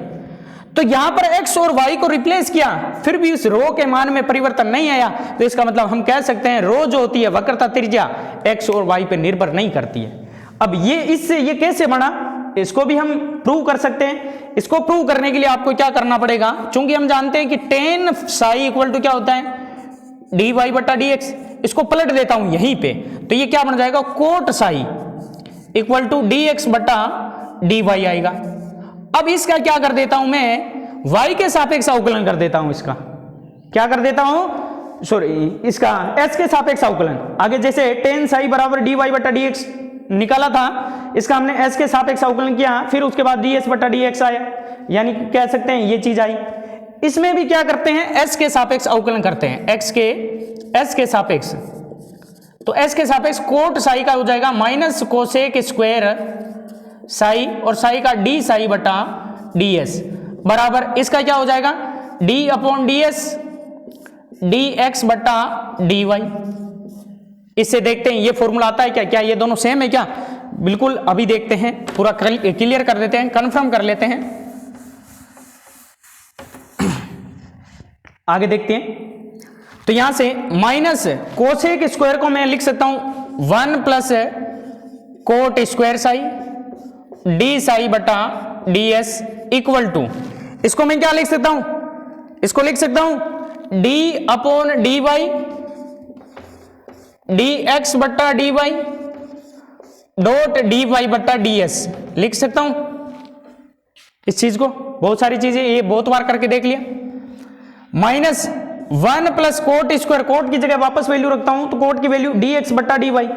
तो यहां पर x और y को रिप्लेस किया, फिर भी उस रो के मान में परिवर्तन नहीं आया, तो इसका मतलब हम कह सकते हैं रो जो होती है वक्रता त्रिज्या x और y पे निर्भर नहीं करती है। अब ये इससे ये कैसे बना, इसको भी हम प्रूव कर सकते हैं। इसको प्रूव करने के लिए आपको क्या करना पड़ेगा, चूंकि हम जानते हैं कि टेन साई इक्वल टू क्या होता है डी वाई बटा डी एक्स, इसको पलट देता हूं यहीं पे, तो ये क्या बन जाएगा cot psi equal to d x बटा डी वाई आएगा। अब इसका क्या कर देता हूं मैं, y के सापेक्ष अवकलन कर देता हूं, इसका क्या कर देता हूं, सॉरी इसका s के सापेक्ष अवकलन। आगे जैसे टेन साई बराबर डी वाई बटा डी एक्स निकाला था, इसका हमने s के सापेक्ष अवकलन किया, फिर उसके बाद डी एस बटा डी एक्स आया, यानी कह सकते हैं ये चीज आई। इसमें भी क्या करते हैं, s के सापेक्ष अवकलन करते हैं, s के सापेक्ष, तो s के सापेक्ष कोट साई का हो जाएगा माइनस कोसेक स्क्वायर साई और साई का डी साई बटा डी एस बराबर इसका क्या हो जाएगा d upon d s D x बटा डी वाई। इससे देखते हैं ये फॉर्मूला आता है क्या, क्या ये दोनों सेम है क्या, बिल्कुल अभी देखते हैं, पूरा क्लियर कर देते हैं, कंफर्म कर लेते हैं। आगे देखते हैं, तो यहां से माइनस कोसेक स्क्वायर को मैं लिख सकता हूं 1 plus cot square Sai D Sai बटा डी एस इक्वल टू, इसको मैं क्या लिख सकता हूं, इसको लिख सकता हूं d upon d y d x बटा d y dot d y बटा डी एस लिख सकता हूं इस चीज को। बहुत सारी चीजें ये बहुत बार करके देख लिया। Minus 1 plus cot square, cot की जगह वापस वैल्यू रखता हूं, तो कोट की वैल्यू डी एक्स बटा डी वाई,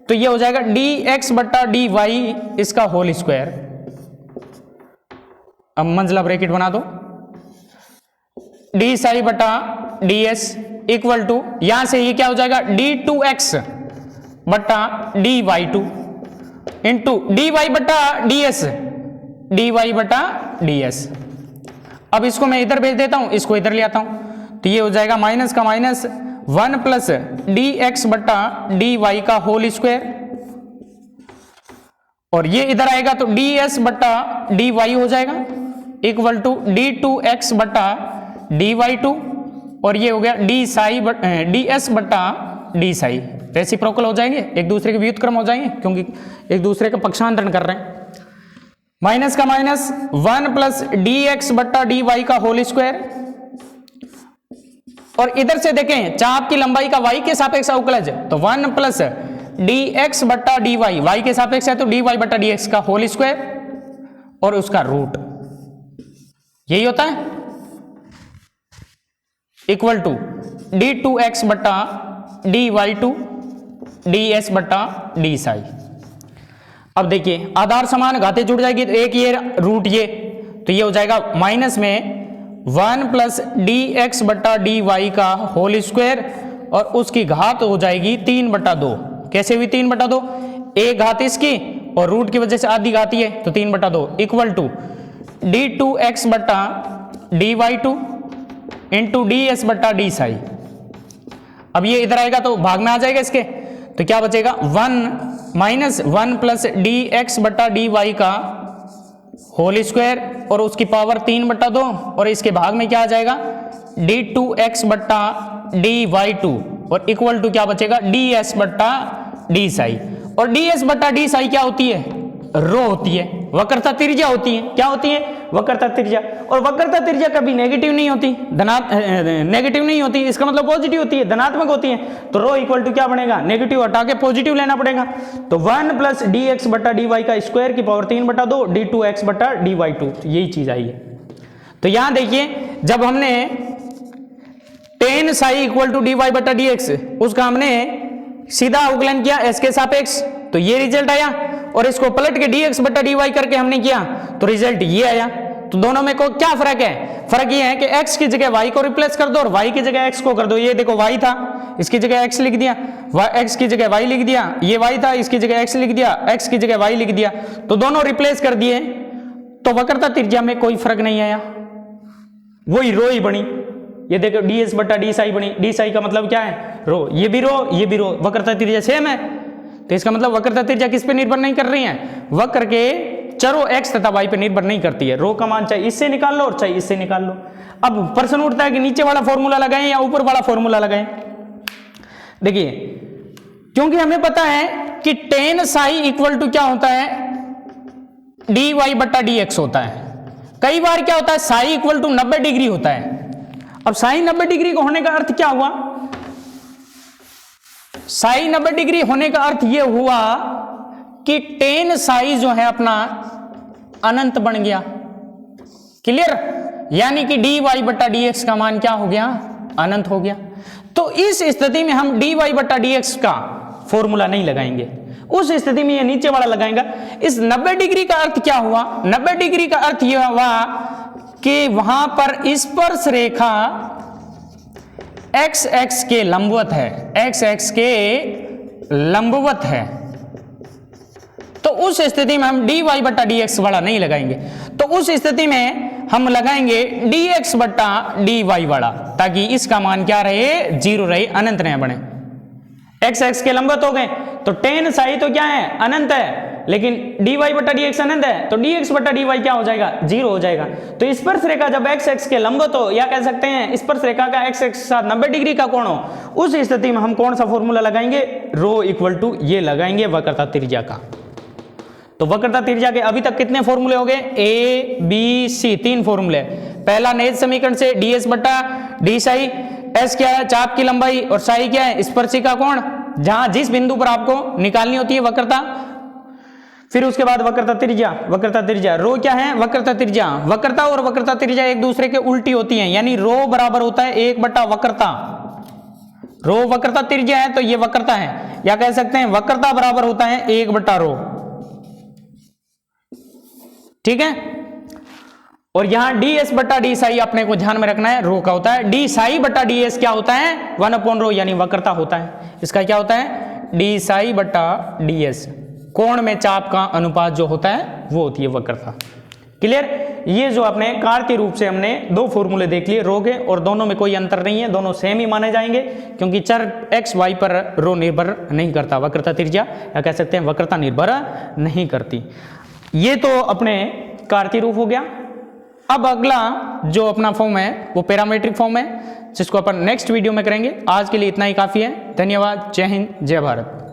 तो ये हो जाएगा डी एक्स बटा डी वाई इसका होल स्क्वायर। अब मंझला ब्रैकेट बना दो, डी साई बटा डी एस इक्वल टू, यहां से ये क्या हो जाएगा डी टू एक्स बटा d y two into d y बटा डी एस डी वाई बटा डी एस। अब इसको मैं इधर भेज देता हूं, इसको इधर ले आता हूं, तो ये हो जाएगा माइनस का माइनस 1 प्लस डी एक्स बटा डी वाई का होल स्क्वायर, और ये इधर आएगा तो डी एस बटा डी वाई हो जाएगा equal to d two x बटा डी वाई टू, और ये हो गया डी साई डी एस बटा डी साई, रेसिप्रोकल हो जाएंगे, एक दूसरे के व्युत्क्रम हो जाएंगे क्योंकि एक दूसरे का पक्षांतरण कर रहे हैं। माइनस का माइनस 1 प्लस डी एक्स बटा डी वाई का होल स्क्वायर, और इधर से देखें चाप की लंबाई का y के सापेक्ष अवकलज, तो 1 प्लस डी एक्स बटा डी वाई, वाई के सापेक्ष है तो डी वाई बटा डी एक्स का होल स्क्वायर और उसका रूट, यही होता है equal to d two x बटा d y two d s बटा डी साई। अब देखिए आधार समान घाते जुड़ जाएगी, तो एक ये रूट ये, तो ये हो जाएगा माइनस में 1 प्लस डी एक्स बटा डी वाई का होल स्क्वायर और उसकी घात हो जाएगी 3 बटा 2। कैसे हुई 3 बटा 2, एक घात इसकी और रूट की वजह से आधी घात है, तो 3 बटा 2 equal to d two x बटा d y two into d s बटा डी साई। अब ये इधर आएगा तो भाग में आ जाएगा इसके, तो क्या बचेगा 1 माइनस 1 प्लस डी एक्स बटा डी वाई का होल स्क्वायर और उसकी पावर 3 बटा 2, और इसके भाग में क्या आ जाएगा डी टू एक्स बटा डी वाई टू और इक्वल टू क्या बचेगा डी एस बटा डी साई। और डी एस बटा डी साई क्या होती है, रो होती है, वक्रता त्रिज्या होती है। क्या होती है, वक्रता त्रिज्या। और वक्रता त्रिज्या कभी नेगेटिव नहीं होती, नेगेटिव नहीं होती, इसका मतलब पॉजिटिव होती है, धनात्मक होती है। तो रो इक्वल टू क्या बनेगा, नेगेटिव हटा के पॉजिटिव लेना पड़ेगा। तो 1 प्लस डी एक्स बटा डी वाई का स्क्वायर की पावर 3 बटा 2 डी टू एक्स बटा डी वाई टू, यही चीज आई है। तो यहां देखिए जब हमने tan psi equal to d y बटा डी एक्स, उसका हमने सीधा अवकलन किया एस के सापेक्ष, तो ये रिजल्ट आया। और इसको पलट के डी एक्स बटा डी वाई करके हमने किया तो रिजल्ट ये आया। तो दोनों में को क्या फर्क है, फर्क ये है कि x की जगह y को रिप्लेस कर दो और y की जगह x को कर दो। ये देखो y था, इसकी जगह x लिख दिया, x की जगह y लिख दिया, ये y था, इसकी जगह x लिख दिया, x की जगह y लिख दिया, तो दोनों रिप्लेस कर दिए, तो वक्रता त्रिज्या में कोई फर्क नहीं आया, वही रो ही बनी। ये देखो डी एस बटा डी साई बनी, डी साई का मतलब क्या है रो, ये भी रो, वक्रता त्रिज्या सेम है, तो इसका मतलब वक्रता त्रिज्या किस पे निर्भर नहीं कर रही है, वक्र के चरों x तथा y पे निर्भर नहीं करती है। रो का मान चाहे इससे निकाल लो और चाहे इससे निकाल लो। अब प्रश्न उठता है कि नीचे वाला फॉर्मूला लगाएं या ऊपर वाला फॉर्मूला लगाएं। देखिए क्योंकि हमें पता है कि टेन साई इक्वल टू क्या होता है, डी वाई बट्टा डी एक्स होता है। कई बार क्या होता है साई इक्वल टू 90 डिग्री होता है। अब साई 90 डिग्री को होने का अर्थ क्या हुआ, साई 90 डिग्री होने का अर्थ यह हुआ कि टेन साई जो है अपना अनंत बन गया। क्लियर, यानी कि डी वाई बट्टा डी एक्स का मान क्या हो गया, अनंत हो गया। तो इस स्थिति में हम डी वाई बट्टा डी एक्स का फॉर्मूला नहीं लगाएंगे, उस स्थिति में ये नीचे वाला लगाएगा। इस 90 डिग्री का अर्थ क्या हुआ, 90 डिग्री का अर्थ यह हुआ कि वहां पर स्पर्श रेखा एक्स एक्स के लंबवत है, एक्स एक्स के लंबवत है। तो उस स्थिति में हम डी वाई बट्टा डी एक्स वाला नहीं लगाएंगे, तो उस स्थिति में हम लगाएंगे डी एक्स बट्टा डी वाई वाला, ताकि इसका मान क्या रहे, 0 रहे, अनंत न बने। एक्स एक्स के लंबवत हो गए तो टेन साई तो क्या है, अनंत है, लेकिन डी वाई बट्टा डी एक्स अनंत है, तो डी एक्स बट्टा डी वाई क्या हो जाएगा, 0 हो जाएगा। तो स्पर्श रेखा जब एक्स एक्स के लंबवत हो, या कह सकते हैं स्पर्श रेखा का एक्स एक्स के साथ 90 डिग्री का कोण हो, उस स्थिति में हम कौन सा फॉर्मूला लगाएंगे, रो इक्वल टू ये लगाएंगे वक्रता त्रिज्या का। तो वक्रता त्रिज्या के अभी तक कितने फॉर्मूले हो गए, ए बी सी, 3 फॉर्मूले। पहला नेज समीकरण से डी एस बट्टा डी साई, एस क्या है चाप की लंबाई और साई क्या है स्पर्शिका कोण, जहां जिस बिंदु पर आपको निकालनी होती है वक्रता। फिर उसके बाद वक्रता त्रिज्या, वक्रता त्रिज्या रो क्या है, वक्रता त्रिज्या, वक्रता और वक्रता त्रिज्या एक दूसरे के उल्टी होती हैं, यानी रो बराबर होता है 1 बट्टा वक्रता। रो वक्रता त्रिज्या है तो ये वक्रता है, या कह सकते हैं वक्रता बराबर होता है 1 बट्टा रो। ठीक है, और यहां डी एस बट्टा डी साई अपने को ध्यान में रखना है, रो का होता है, डी साई बट्टा डी एस क्या होता है, 1 रो, यानी वक्रता होता है। इसका क्या होता है, डी साई बट्टा डी एस, कोण में चाप का अनुपात जो होता है वो होती है वक्रता। क्लियर, ये जो अपने कार्तीय रूप से हमने 2 फॉर्मूले देख लिए रो के, और दोनों में कोई अंतर नहीं है, दोनों सेम ही माने जाएंगे, क्योंकि चर एक्स वाई पर रो निर्भर नहीं करता, वक्रता त्रिज्या या कह सकते हैं वक्रता निर्भर नहीं करती। ये तो अपने कार्तीय रूप हो गया। अब अगला जो अपना फॉर्म है वो पैरामेट्रिक फॉर्म है, जिसको अपन नेक्स्ट वीडियो में करेंगे। आज के लिए इतना ही काफी है। धन्यवाद। जय हिंद, जय भारत।